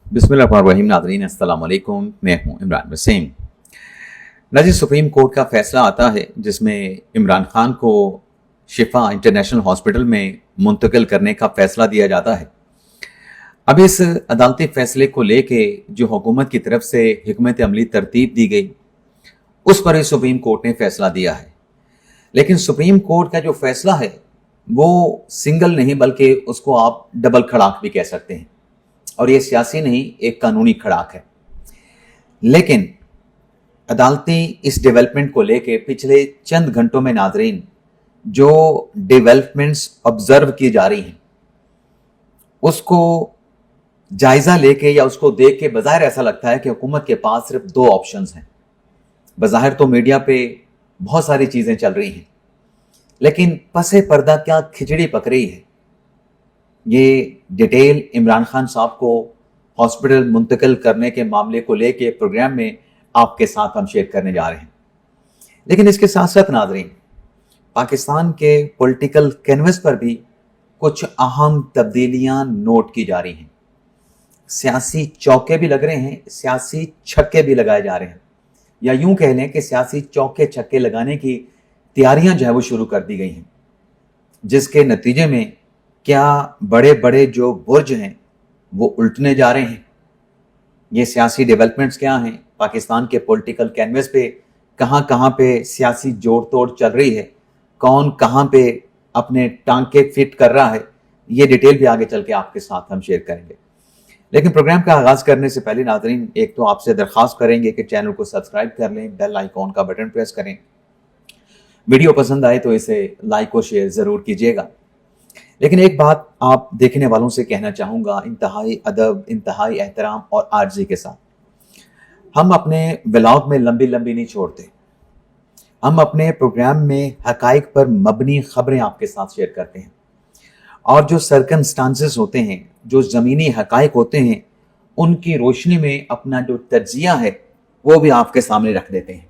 बिस्मिल्लाहिर्रहमानिर्रहीम। नाज़रीन अस्सलाम वालेकुम, मैं हूं इमरान वसीम। नाज़रीन, सुप्रीम कोर्ट का फैसला आता है जिसमें इमरान खान को शिफा इंटरनेशनल हॉस्पिटल में मुंतकिल करने का फैसला दिया जाता है। अब इस अदालती फैसले को लेके जो हुकूमत की तरफ से हिकमत अमली तरतीब दी गई, उस पर सुप्रीम कोर्ट ने फैसला दिया है। लेकिन सुप्रीम कोर्ट का जो फैसला है वो सिंगल नहीं, बल्कि उसको आप डबल खड़ाक भी कह सकते हैं। और ये सियासी नहीं, एक कानूनी खड़ाक है। लेकिन अदालती इस डेवलपमेंट को लेके पिछले चंद घंटों में नाजरीन जो डेवलपमेंट्स ऑब्जर्व की जा रही हैं, उसको जायजा लेके या उसको देख के बज़ाहिर ऐसा लगता है कि हुकूमत के पास सिर्फ दो ऑप्शंस हैं। बज़ाहिर तो मीडिया पे बहुत सारी चीज़ें चल रही हैं, लेकिन पसे पर्दा क्या खिचड़ी पक रही है, ये डिटेल इमरान खान साहब को हॉस्पिटल मुंतकिल करने के मामले को लेके प्रोग्राम में आपके साथ हम शेयर करने जा रहे हैं। लेकिन इसके साथ साथ नाजरीन, पाकिस्तान के पॉलिटिकल कैनवस पर भी कुछ अहम तब्दीलियां नोट की जा रही हैं। सियासी चौके भी लग रहे हैं, सियासी छक्के भी लगाए जा रहे हैं, या यूं कह लें कि सियासी चौके छक्के लगाने की तैयारियां जो है वो शुरू कर दी गई हैं, जिसके नतीजे में क्या बड़े बड़े जो बुर्ज हैं वो उल्टने जा रहे हैं। ये सियासी डेवलपमेंट्स क्या हैं, पाकिस्तान के पॉलिटिकल कैनवस पे कहां पे सियासी जोड़ तोड़ चल रही है, कौन कहां पे अपने टांके फिट कर रहा है, ये डिटेल भी आगे चल के आपके साथ हम शेयर करेंगे। लेकिन प्रोग्राम का आगाज करने से पहले नाजरीन, एक तो आपसे दरख्वास्त करेंगे कि चैनल को सब्सक्राइब कर लें, बेल आइकॉन का बटन प्रेस करें। वीडियो पसंद आए तो इसे लाइक और शेयर जरूर कीजिएगा। लेकिन एक बात आप देखने वालों से कहना चाहूँगा, इंतहाई अदब, इंतहाई एहतराम और आर्जी के साथ, हम अपने व्लॉग में लंबी लंबी नहीं छोड़ते। हम अपने प्रोग्राम में हकाइक पर मबनी खबरें आपके साथ शेयर करते हैं, और जो सर्कमस्टांसेस होते हैं, जो ज़मीनी हकाइक होते हैं, उनकी रोशनी में अपना जो तज्जिया है वो भी आपके सामने रख देते हैं।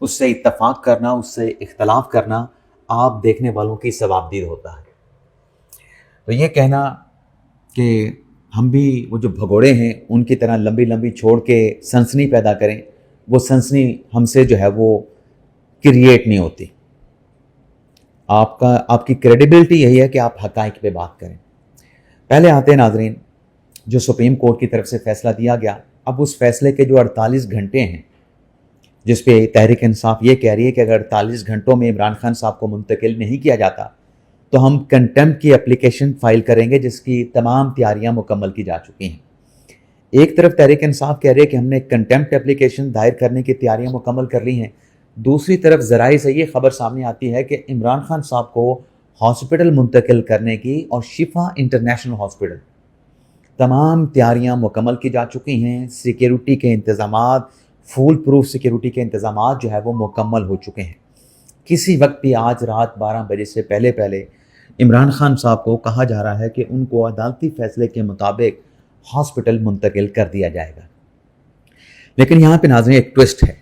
उससे इत्तफाक करना, उससे इख्तलाफ करना आप देखने वालों की सवाबदीद होता है। तो ये कहना कि हम भी वो जो भगोड़े हैं उनकी तरह लंबी लंबी छोड़ के सनसनी पैदा करें, वो सनसनी हमसे जो है वो क्रिएट नहीं होती। आपकी क्रेडिबिलिटी यही है कि आप हकाइक पे बात करें। पहले आते हैं नाजरीन, जो सुप्रीम कोर्ट की तरफ से फैसला दिया गया। अब उस फैसले के जो 48 घंटे हैं, जिस पे तहरीक इंसाफ ये कह रही है कि अगर 48 घंटों में इमरान खान साहब को मुंतकिल नहीं किया जाता तो हम कंटेम्प्ट की एप्लीकेशन फाइल करेंगे, जिसकी तमाम तैयारियां मुकम्मल की जा चुकी हैं। एक तरफ तहरीक इंसाफ कह रही है कि हमने कंटेम्प्ट एप्लीकेशन दायर करने की तैयारियां मुकम्मल कर ली हैं, दूसरी तरफ ज़राए से ये खबर सामने आती है कि इमरान खान साहब को हॉस्पिटल मुंतकिल करने की और शिफा इंटरनेशनल हॉस्पिटल तमाम तैयारियां मुकम्मल की जा चुकी हैं। सिक्योरिटी के इंतज़ामात, फुल प्रूफ सिक्योरिटी के इंतज़ामात जो है वो मुकम्मल हो चुके हैं। किसी वक्त भी आज रात 12 बजे से पहले पहले इमरान खान साहब को कहा जा रहा है कि उनको अदालती फैसले के मुताबिक हॉस्पिटल मुंतकिल कर दिया जाएगा। लेकिन यहाँ पे नाज़रीन एक ट्विस्ट है,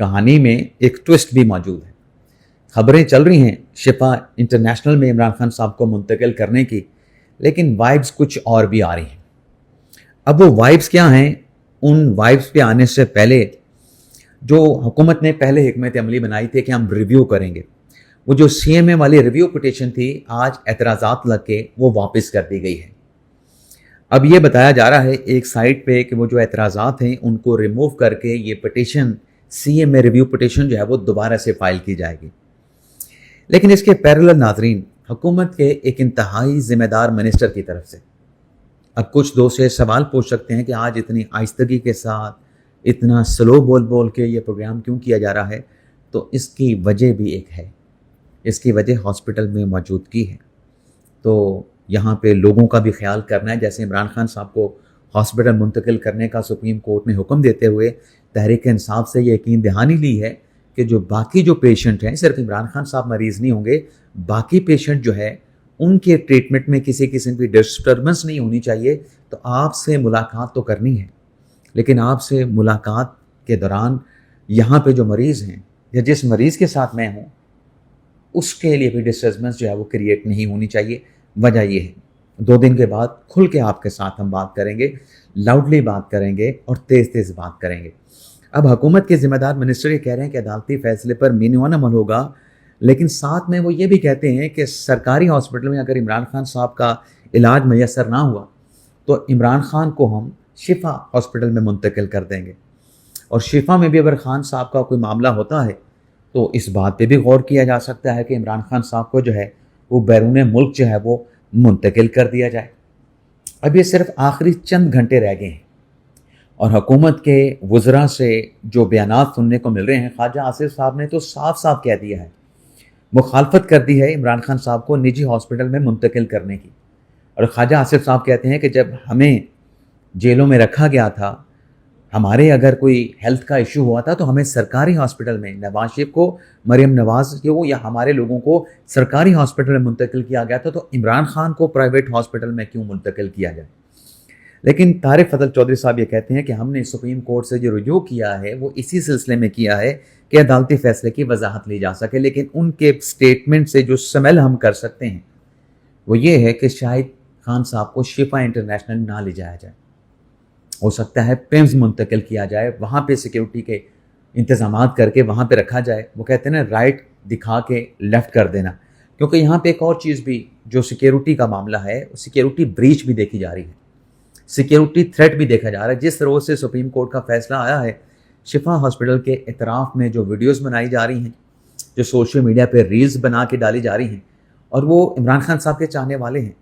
कहानी में एक ट्विस्ट भी मौजूद है। खबरें चल रही हैं शिफा इंटरनेशनल में इमरान खान साहब को मुंतकिल करने की, लेकिन वाइब्स कुछ और भी आ रही हैं। अब वो वाइब्स क्या हैं, उन वाइब्स पे आने से पहले जो हुकूमत ने पहले हिकमत अमली बनाई थी कि हम रिव्यू करेंगे, वो जो CMA वाली रिव्यू पिटीशन थी, आज एतराज़ात लग के वो वापस कर दी गई है। अब ये बताया जा रहा है एक साइड पे कि वो जो एतराज़ात हैं उनको रिमूव करके ये पिटीशन, CMA रिव्यू पिटीशन जो है वो दोबारा से फाइल की जाएगी। लेकिन इसके पैरेलल नाजरीन, हुकूमत के एक इंतहाई जिम्मेदार मिनिस्टर की तरफ से अब कुछ दोस्त ये सवाल पूछ सकते हैं कि आज इतनी आहिस्तगी के साथ, इतना स्लो बोल के ये प्रोग्राम क्यों किया जा रहा है। तो इसकी वजह भी एक है, इसकी वजह हॉस्पिटल में मौजूदगी है। तो यहाँ पे लोगों का भी ख्याल करना है। जैसे इमरान खान साहब को हॉस्पिटल मुंतकिल करने का सुप्रीम कोर्ट ने हुक्म देते हुए तहरीक इंसाफ से ये यकीन दहानी ली है कि जो बाकी जो पेशेंट हैं, सिर्फ इमरान खान साहब मरीज़ नहीं होंगे, बाकी पेशेंट जो है उनके ट्रीटमेंट में किसी किस्म की डिस्टर्बेंस नहीं होनी चाहिए। तो आपसे मुलाकात तो करनी है, लेकिन आपसे मुलाकात के दौरान यहाँ पे जो मरीज़ हैं या जिस मरीज़ के साथ मैं हूँ उसके लिए भी डिस्टर्बेंस जो है वो क्रिएट नहीं होनी चाहिए। वजह ये है 2 दिन के बाद खुल के आपके साथ हम बात करेंगे, लाउडली बात करेंगे और तेज़ तेज़ बात करेंगे। अब हुकूमत के ज़िम्मेदार मिनिस्टर ये कह रहे हैं कि अदालती फैसले पर मीनून अमल होगा, लेकिन साथ में वो ये भी कहते हैं कि सरकारी हॉस्पिटल में अगर इमरान खान साहब का इलाज मैसर ना हुआ तो इमरान खान को हम शिफा हॉस्पिटल में मुंतकिल कर देंगे, और शिफा में भी अगर खान साहब का कोई मामला होता है तो इस बात पे भी गौर किया जा सकता है कि इमरान खान साहब को जो है वो बैरून मुल्क जो है वो मुंतकिल कर दिया जाए। अब ये सिर्फ आखिरी चंद घंटे रह गए हैं और हुकूमत के वज़रा से जो बयानात सुनने को मिल रहे हैं, ख्वाजा आसिफ साहब ने तो साफ साफ कह दिया है, मुखालफत कर दी है इमरान खान साहब को निजी हॉस्पिटल में मुंतकिल करने की। और ख्वाजा आसिफ साहब कहते हैं कि जब हमें जेलों में रखा गया था, हमारे अगर कोई हेल्थ का इशू हुआ था तो हमें सरकारी हॉस्पिटल में, नवाज शरीफ को, मरीम नवाज को या हमारे लोगों को सरकारी हॉस्पिटल में मुंतकिल किया गया था, तो इमरान खान को प्राइवेट हॉस्पिटल में क्यों मुंतकिल किया जाए। लेकिन तारिक फजल चौधरी साहब ये कहते हैं कि हमने सुप्रीम कोर्ट से जो रुजू किया है वो इसी सिलसिले में किया है कि अदालती फैसले की वजाहत ली जा सके, लेकिन उनके स्टेटमेंट से जो स्मेल हम कर सकते हैं वो ये है कि शायद खान साहब को शिफा इंटरनेशनल ना ले जाया जाए, हो सकता है पिम्स मुंतकिल किया जाए, वहाँ पे सिक्योरिटी के इंतजाम करके वहाँ पे रखा जाए। वो कहते हैं ना, राइट दिखा के लेफ़्ट कर देना, क्योंकि यहाँ पे एक और चीज़ भी जो सिक्योरिटी का मामला है, सिक्योरिटी ब्रीच भी देखी जा रही है, सिक्योरिटी थ्रेट भी देखा जा रहा है। जिस रोज़ से सुप्रीम कोर्ट का फैसला आया है, शिफा हॉस्पिटल के इतराफ़ में जो वीडियोस बनाई जा रही हैं, जो सोशल मीडिया पे रील्स बना के डाली जा रही हैं, और वो इमरान खान साहब के चाहने वाले हैं,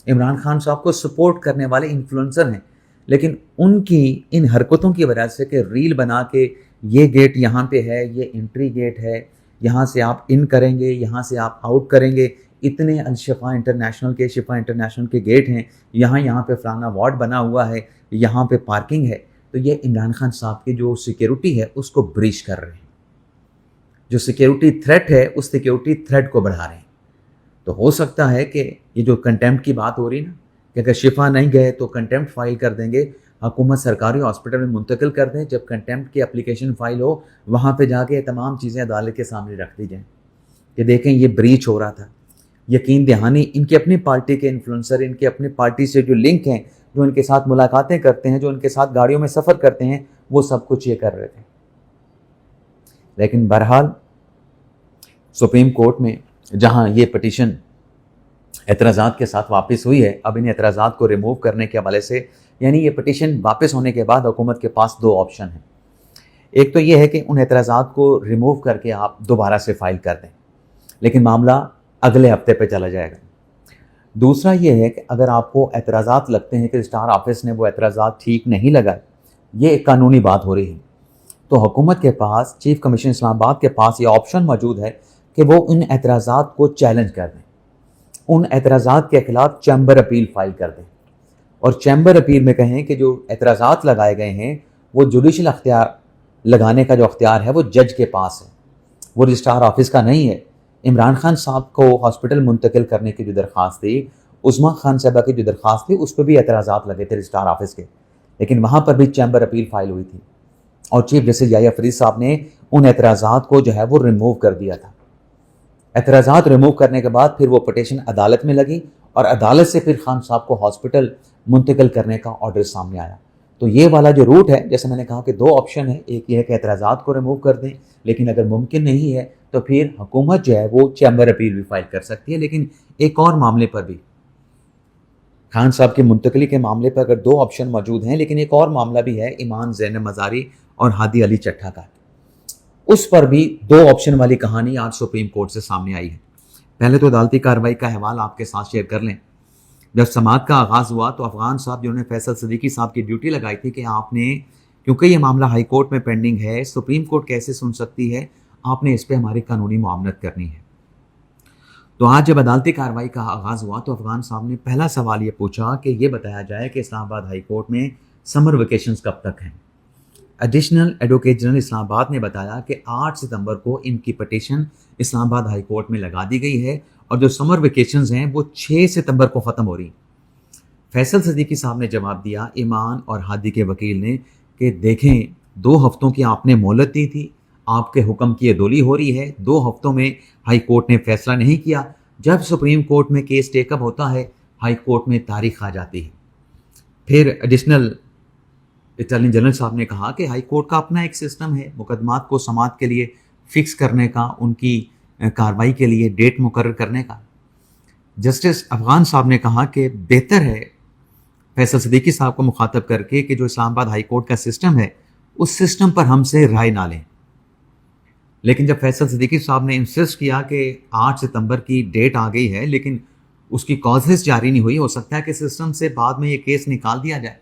इमरान खान साहब को सपोर्ट करने वाले इन्फ्लुएंसर हैं, लेकिन उनकी इन हरकतों की वजह से कि रील बना के ये गेट यहाँ पे है, ये एंट्री गेट है, यहाँ से आप इन करेंगे, यहाँ से आप आउट करेंगे, इतने शिफा इंटरनेशनल के गेट हैं, यहाँ पे फलाना वार्ड बना हुआ है, यहाँ पे पार्किंग है, तो ये इमरान खान साहब की जो सिक्योरिटी है उसको ब्रीच कर रहे हैं, जो सिक्योरिटी थ्रेट है उस सिक्योरिटी थ्रेट को बढ़ा रहे हैं। तो हो सकता है कि ये जो कंटेम्प्ट की बात हो रही ना, कि अगर शिफा नहीं गए तो कंटेम्प्ट फाइल कर देंगे, हुकूमत सरकारी हॉस्पिटल में मुंतकिल कर दें, जब कंटेम्प्ट की एप्लीकेशन फ़ाइल हो वहाँ पे जाके तमाम चीज़ें अदालत के सामने रख दी जाएँ कि देखें ये ब्रीच हो रहा था। यकीन दहानी इनकी अपनी पार्टी के इन्फ्लुएंसर, इनकी अपनी पार्टी से जो लिंक हैं, जो इनके साथ मुलाकातें करते हैं, जो इनके साथ गाड़ियों में सफ़र करते हैं, वो सब कुछ ये कर रहे थे। लेकिन बहरहाल सुप्रीम कोर्ट में जहाँ ये पटिशन एतराज़ात के साथ वापस हुई है, अब इन एतराज़ात को रिमूव करने के हवाले से, यानी ये पटिशन वापस होने के बाद हुकूमत के पास 2 ऑप्शन हैं। एक तो ये है कि उन एतराज़ात को रिमूव करके आप दोबारा से फ़ाइल कर दें, लेकिन मामला अगले हफ्ते पे चला जाएगा। दूसरा ये है कि अगर आपको एतराज़ात लगते हैं कि रजिस्ट्रार ऑफिस ने वो एतराज़ात ठीक नहीं लगाए, ये एक कानूनी बात हो रही है, तो हुकूमत के पास, चीफ कमीशन इस्लामाबाद के पास ये ऑप्शन मौजूद है कि वो उन एतराज़ात को चैलेंज कर दें, उन एतराज़ात के खिलाफ चैम्बर अपील फाइल कर दें, और चैम्बर अपील में कहें कि जो एतराज़ात लगाए गए हैं वो जुडिशल अख्तियार लगाने का जो अख्तियार है वो जज के पास है, वो रजिस्ट्रार ऑफिस का नहीं है। इमरान खान साहब को हॉस्पिटल मुंतकिल करने की जो दरख्वास्त थी, उस्मा खान साहबा की जो दरख्वास्त थी, उस पर भी एतराज़ात लगे थे रजिस्ट्रार ऑफिस के, लेकिन वहाँ पर भी चैम्बर अपील फाइल हुई थी और चीफ जस्टिस याहिया फरीद साहब ने उन एतराज़ात को जो है वो रिमूव कर दिया था। एतराज़ात रिमूव करने के बाद फिर वो पटिशन अदालत में लगी और अदालत से फिर खान साहब को हॉस्पिटल मुंतकिल करने का ऑर्डर सामने आया। तो ये वाला जो रूट है, जैसे मैंने कहा कि 2 ऑप्शन है, एक ये है कि एतराज़ात को रिमूव कर दें, लेकिन अगर मुमकिन नहीं है तो फिर हुकूमत जो है वो चैम्बर अपील भी फाइल कर सकती है। लेकिन एक और मामले पर भी, खान साहब की मुंतकली के मामले पर अगर 2 ऑप्शन मौजूद हैं, लेकिन एक और मामला भी है ईमान ज़ैनब मज़ारी और हादी अली चट्ठा का, उस पर भी 2 ऑप्शन वाली कहानी आज सुप्रीम कोर्ट से सामने आई है। पहले तो अदालती कार्रवाई का अहवाल आपके साथ शेयर कर लें। जब समाअत का आगाज़ हुआ तो अफगान साहब जिन्होंने फैसल सदीकी साहब की ड्यूटी लगाई थी कि आपने, क्योंकि ये मामला हाई कोर्ट में पेंडिंग है, सुप्रीम कोर्ट कैसे सुन सकती है, आपने इस पर हमारी कानूनी मुआवनत करनी है। तो आज जब अदालती कार्रवाई का आगाज़ हुआ तो अफगान साहब ने पहला सवाल ये पूछा कि ये बताया जाए कि इस्लामाबाद हाई कोर्ट में समर वेकेशंस कब तक हैं। एडिशनल एडवोकेट जनरल इस्लामाबाद ने बताया कि 8 सितंबर को इनकी पटिशन इस्लामाबाद हाई कोर्ट में लगा दी गई है और जो समर वेकेशंस हैं वो 6 सितंबर को ख़त्म हो रही। फैसल सदीकी साहब ने जवाब दिया ईमान और हादी के वकील ने कि देखें, 2 हफ्तों की आपने मोहलत दी थी, आपके हुक्म की अदोली हो रही है, 2 हफ्तों में हाई कोर्ट ने फैसला नहीं किया। जब सुप्रीम कोर्ट में केस टेकअप होता है, ہائی کورٹ میں تاریخ آ جاتی ہے. پھر ایڈیشنل اٹارنی جنرل صاحب نے کہا کہ ہائی کورٹ کا اپنا ایک سسٹم ہے مقدمات کو سماعت کے لیے فکس کرنے کا، ان کی کارروائی کے لیے ڈیٹ مقرر کرنے کا. جسٹس افغان صاحب نے کہا کہ بہتر ہے فیصل صدیقی صاحب کو مخاطب کر کے کہ جو اسلام آباد ہائی کورٹ کا سسٹم ہے اس سسٹم پر ہم سے رائے نہ لیں. لیکن جب فیصل صدیقی صاحب نے انسسٹ کیا کہ 8 ستمبر کی ڈیٹ آ گئی ہے لیکن اس کی کازز جاری نہیں ہوئی، ہو سکتا ہے کہ سسٹم سے بعد میں یہ کیس نکال دیا جائے،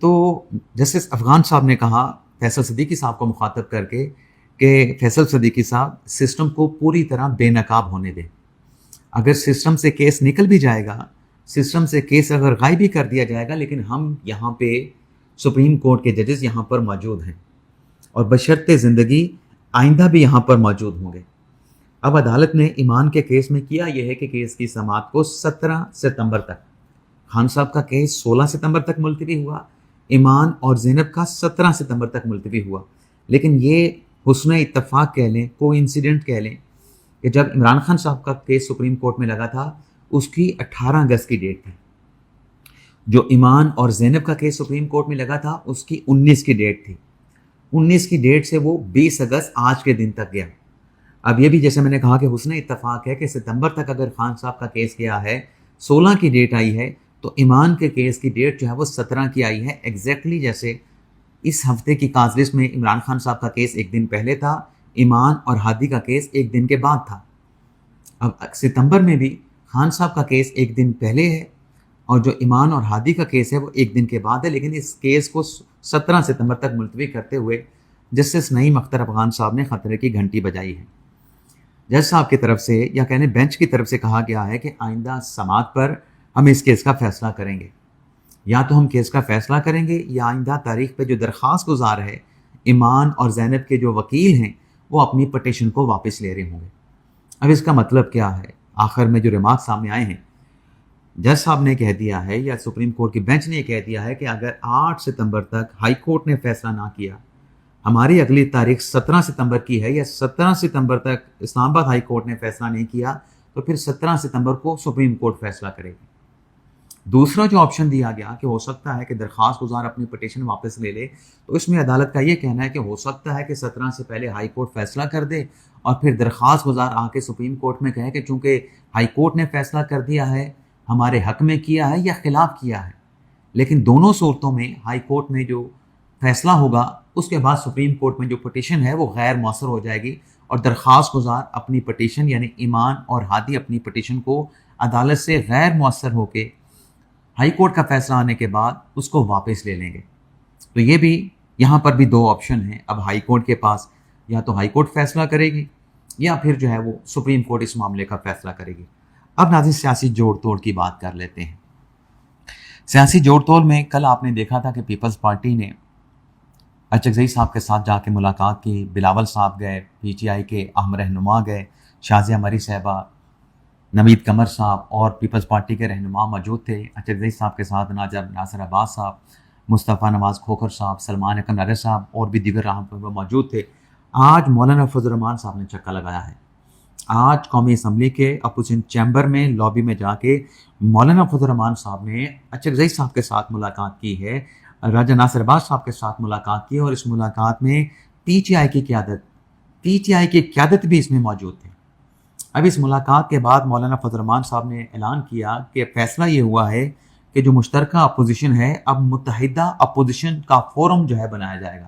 تو جسٹس افغان صاحب نے کہا فیصل صدیقی صاحب کو مخاطب کر کے کہ فیصل صدیقی صاحب سسٹم کو پوری طرح بے نقاب ہونے دیں. اگر سسٹم سے کیس نکل بھی جائے گا، سسٹم سے کیس اگر غائب بھی کر دیا جائے گا، لیکن ہم یہاں پہ سپریم کورٹ کے ججز یہاں پر موجود ہیں اور بشرط زندگی آئندہ بھی یہاں پر موجود ہوں گے. اب عدالت نے ایمان کے کیس میں کیا یہ ہے کہ کیس کی سماعت کو 17 ستمبر تک، خان صاحب کا کیس 16 ستمبر تک ملتوی ہوا، ایمان اور زینب کا 17 ستمبر تک ملتوی ہوا. لیکن یہ حسن اتفاق کہہ لیں، کوئی انسیڈنٹ کہہ لیں کہ جب عمران خان صاحب کا کیس سپریم کورٹ میں لگا تھا اس کی 18 اگست کی ڈیٹ تھی، جو ایمان اور زینب کا کیس سپریم کورٹ میں لگا تھا اس کی 19 کی ڈیٹ تھی. 19 کی ڈیٹ سے وہ 20 اگست آج کے دن تک گیا. اب یہ بھی جیسے میں نے کہا کہ حسن اتفاق ہے کہ ستمبر تک اگر خان صاحب کا کیس گیا ہے، 16 کی ڈیٹ آئی ہے، تو ایمان کے کیس کی ڈیٹ جو ہے وہ 17 کی آئی ہے. ایگزیکٹلی جیسے اس ہفتے کی کاز لسٹ میں عمران خان صاحب کا کیس ایک دن پہلے تھا، ایمان اور ہادی کا کیس ایک دن کے بعد تھا. اب ستمبر میں بھی خان صاحب کا کیس ایک دن پہلے ہے اور جو ایمان اور ہادی کا کیس ہے وہ ایک دن کے بعد ہے. لیکن اس کیس کو 17 ستمبر تک ملتوی کرتے ہوئے جسٹس نعیم اختر افغان صاحب نے خطرے کی گھنٹی بجائی ہے. جج صاحب کی طرف سے یا کہنے بینچ کی طرف سے کہا گیا ہے کہ آئندہ سماعت پر ہم اس کیس کا فیصلہ کریں گے. یا تو ہم کیس کا فیصلہ کریں گے یا آئندہ تاریخ پہ جو درخواست گزار ہے ایمان اور زینب کے جو وکیل ہیں وہ اپنی پٹیشن کو واپس لے رہے ہوں گے. اب اس کا مطلب کیا ہے؟ آخر میں جو ریمارک سامنے آئے ہیں، جج صاحب نے کہہ دیا ہے یا سپریم کورٹ کی بینچ نے یہ کہہ دیا ہے کہ اگر 8 ستمبر تک ہائی کورٹ نے فیصلہ نہ کیا، ہماری اگلی تاریخ 17 ستمبر کی ہے، یا 17 ستمبر تک اسلام آباد ہائی کورٹ نے فیصلہ نہیں کیا تو پھر 17 ستمبر کو سپریم کورٹ فیصلہ کرے گی. دوسرا جو آپشن دیا گیا کہ ہو سکتا ہے کہ درخواست گزار اپنی پٹیشن واپس لے لے، تو اس میں عدالت کا یہ کہنا ہے کہ ہو سکتا ہے کہ 17 سے پہلے ہائی کورٹ فیصلہ کر دے اور پھر درخواست گزار آ کے سپریم کورٹ میں کہے کہ چونکہ ہائی کورٹ نے فیصلہ کر دیا ہے، ہمارے حق میں کیا ہے یا خلاف کیا ہے. لیکن دونوں صورتوں میں ہائی کورٹ میں جو فیصلہ ہوگا اس کے بعد سپریم کورٹ میں جو پٹیشن ہے وہ غیر مؤثر ہو جائے گی اور درخواست گزار اپنی پٹیشن یعنی ایمان اور ہادی اپنی پٹیشن کو عدالت سے غیر مؤثر ہو کے ہائی کورٹ کا فیصلہ آنے کے بعد اس کو واپس لے لیں گے. تو یہ بھی یہاں پر بھی دو آپشن ہیں اب ہائی کورٹ کے پاس، یا تو ہائی کورٹ فیصلہ کرے گی یا پھر جو ہے وہ سپریم کورٹ اس معاملے کا فیصلہ کرے گی. اب ناظرین سیاسی جوڑ توڑ کی بات کر لیتے ہیں. سیاسی جوڑ توڑ میں کل آپ نے دیکھا تھا کہ پیپلز پارٹی نے اچکزئی صاحب کے ساتھ جا کے ملاقات کی. بلاول صاحب گئے، پی ٹی آئی کے اہم رہنما گئے، شازیہ مری صاحبہ، نوید قمر صاحب اور پیپلز پارٹی کے رہنما موجود تھے. اچکزئی صاحب کے ساتھ ناصر عباس صاحب، مصطفیٰ نواز کھوکھر صاحب، سلمان اکرم نادر صاحب اور بھی دیگر رہنما موجود تھے. آج مولانا فضل الرحمان صاحب نے چکا لگایا ہے. آج قومی اسمبلی کے اپوزیشن چیمبر میں لابی میں جا کے مولانا فضل الرحمان صاحب نے اچکزئی صاحب کے ساتھ ملاقات کی ہے، راجہ ناصر عباس صاحب کے ساتھ ملاقات کی، اور اس ملاقات میں پی ٹی آئی کی قیادت بھی اس میں موجود تھی. اب اس ملاقات کے بعد مولانا فضل الرحمان صاحب نے اعلان کیا کہ فیصلہ یہ ہوا ہے کہ جو مشترکہ اپوزیشن ہے اب متحدہ اپوزیشن کا فورم جو ہے بنایا جائے گا.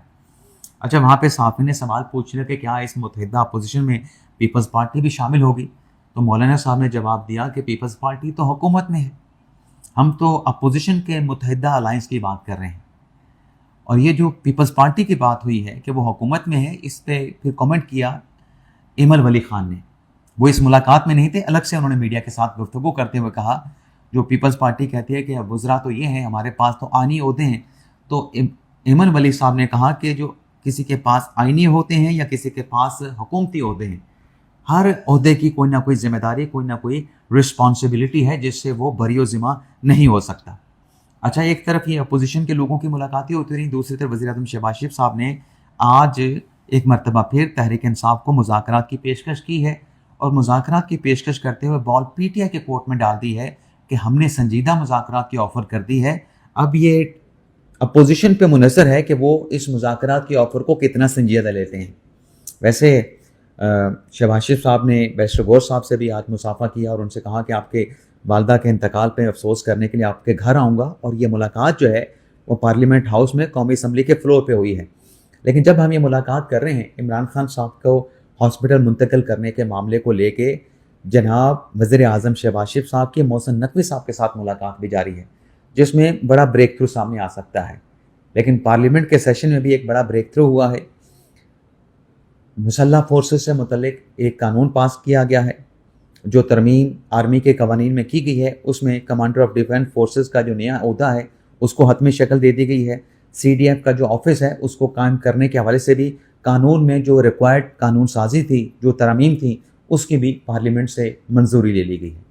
اچھا، وہاں پہ صحافی نے سوال پوچھ لیا کہ کیا اس متحدہ اپوزیشن میں پیپلز پارٹی بھی شامل ہوگی؟ تو مولانا صاحب نے جواب دیا کہ پیپلز پارٹی تو حکومت میں ہے، ہم تو اپوزیشن کے متحدہ الائنس کی بات کر رہے ہیں. اور یہ جو پیپلز پارٹی کی بات ہوئی ہے کہ وہ حکومت میں ہے، اس پہ پھر کمنٹ کیا ایمل ولی خان نے. وہ اس ملاقات میں نہیں تھے، الگ سے انہوں نے میڈیا کے ساتھ گفتگو کرتے ہوئے کہا جو پیپلز پارٹی کہتی ہے کہ وزراء تو یہ ہیں، ہمارے پاس تو آئینی عہدے ہیں. تو ایمن ولی صاحب نے کہا کہ جو کسی کے پاس آئینی ہوتے ہیں یا کسی کے پاس حکومتی عہدے ہیں، ہر عہدے کی کوئی نہ کوئی ذمہ داری، کوئی نہ کوئی رسپانسبلٹی ہے جس سے وہ بری و ذمہ نہیں ہو سکتا. اچھا، ایک طرف یہ اپوزیشن کے لوگوں کی ملاقاتیں ہوتی رہیں، دوسری طرف وزیر اعظم شہباز شریف صاحب نے آج ایک مرتبہ پھر تحریک انصاف کو مذاکرات کی پیشکش کی ہے، اور مذاکرات کی پیشکش کرتے ہوئے بال پی ٹی آئی کے کورٹ میں ڈال دی ہے کہ ہم نے سنجیدہ مذاکرات کی آفر کر دی ہے. اب یہ اپوزیشن پہ منحصر ہے کہ وہ اس مذاکرات کی آفر کو کتنا سنجیدہ لیتے ہیں. ویسے شہباز شریف صاحب نے بیرسٹر غور صاحب سے بھی آج مصافحہ کیا اور ان سے کہا کہ آپ کے والدہ کے انتقال پہ افسوس کرنے کے لیے آپ کے گھر آؤں گا, اور یہ ملاقات جو ہے وہ پارلیمنٹ ہاؤس میں قومی اسمبلی کے فلور پہ ہوئی ہے. لیکن جب ہم یہ ملاقات کر رہے ہیں, عمران خان صاحب کو ہاسپٹل منتقل کرنے کے معاملے کو لے کے جناب وزیر اعظم شہباز شریف صاحب کی محسن نقوی صاحب کے ساتھ ملاقات بھی جاری ہے, جس میں بڑا بریک تھرو سامنے آ سکتا ہے. لیکن پارلیمنٹ کے سیشن میں بھی ایک بڑا بریک تھرو ہوا ہے. مسلح فورسز سے متعلق ایک قانون پاس کیا گیا ہے, جو ترمیم آرمی کے قوانین میں کی گئی ہے. اس میں کمانڈر آف ڈیفینس فورسز کا جو نیا عہدہ ہے اس کو حتمی شکل دے دی گئی ہے. سی ڈی ایف کا جو آفس ہے اس کو قائم کرنے کے حوالے سے بھی قانون میں جو ریکوائرڈ قانون سازی تھی, جو ترامیم تھیں, اس کی بھی پارلیمنٹ سے منظوری لے لی گئی ہے.